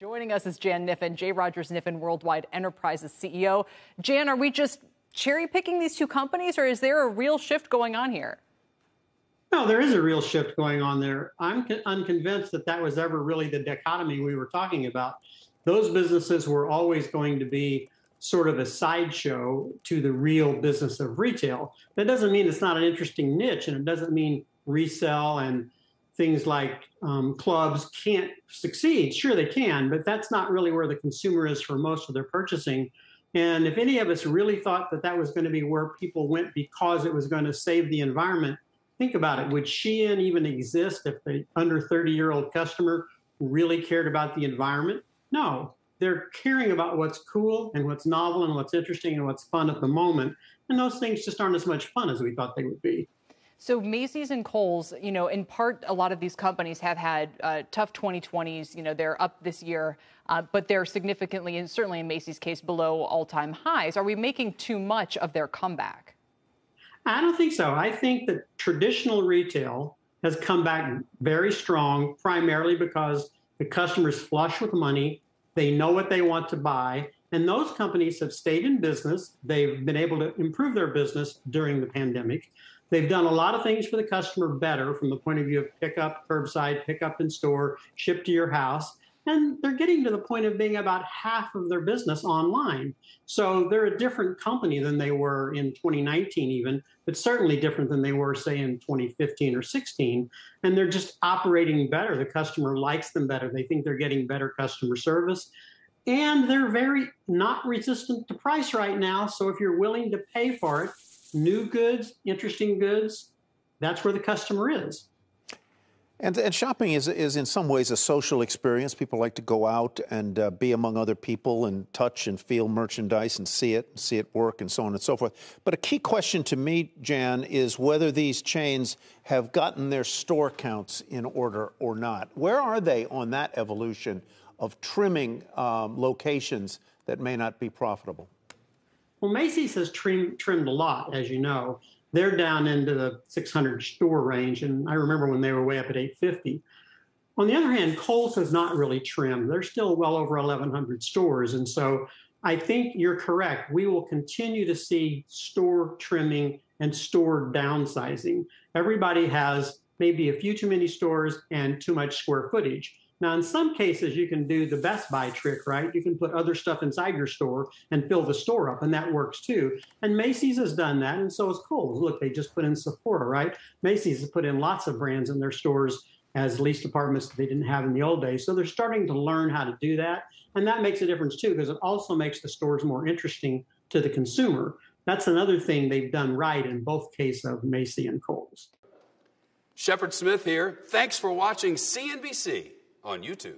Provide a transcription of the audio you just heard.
Joining us is Jan Kniffen, J. Rogers Kniffen Worldwide Enterprises CEO. Jan, are we just cherry picking these two companies, or is there a real shift going on here? No, there is a real shift going on there. I'm unconvinced that that was ever really the dichotomy we were talking about. Those businesses were always going to be sort of a sideshow to the real business of retail. That doesn't mean it's not an interesting niche, and it doesn't mean resell and things like clubs can't succeed. Sure, they can, but that's not really where the consumer is for most of their purchasing. And if any of us really thought that that was going to be where people went because it was going to save the environment, think about it. Would Shein even exist if the under 30-year-old customer really cared about the environment? No. They're caring about what's cool and what's novel and what's interesting and what's fun at the moment. And those things just aren't as much fun as we thought they would be. So Macy's and Kohl's, in part, a lot of these companies have had tough 2020s. They're up this year, but they're significantly, and certainly in Macy's case, below all-time highs. Are we making too much of their comeback? I don't think so. I think that traditional retail has come back very strong, primarily because the customer's flush with money. They know what they want to buy. And those companies have stayed in business. They've been able to improve their business during the pandemic. They've done a lot of things for the customer better from the point of view of pickup, curbside, pickup in store, ship to your house. And they're getting to the point of being about half of their business online. So they're a different company than they were in 2019 even, but certainly different than they were, say, in 2015 or 16. And they're just operating better. The customer likes them better. They think they're getting better customer service. And they're very not resistant to price right now. So if you're willing to pay for it, new goods, interesting goods, that's where the customer is. And shopping is in some ways a social experience. People like to go out and be among other people and touch and feel merchandise and see it work and so on and so forth. But a key question to me, Jan, is whether these chains have gotten their store counts in order or not. Where are they on that evolution of trimming locations that may not be profitable? Well, Macy's has trimmed a lot, as you know. They're down into the 600 store range, and I remember when they were way up at 850. On the other hand, Kohl's has not really trimmed. They're still well over 1,100 stores, and so I think you're correct. We will continue to see store trimming and store downsizing. Everybody has maybe a few too many stores and too much square footage. Now, in some cases, you can do the Best Buy trick, right? You can put other stuff inside your store and fill the store up, and that works too. And Macy's has done that, and so has Kohl's. Look, they just put in Sephora, right? Macy's has put in lots of brands in their stores as lease departments that they didn't have in the old days. So they're starting to learn how to do that, and that makes a difference too, because it also makes the stores more interesting to the consumer. That's another thing they've done right in both cases of Macy and Kohl's. Shepard Smith here. Thanks for watching CNBC on YouTube.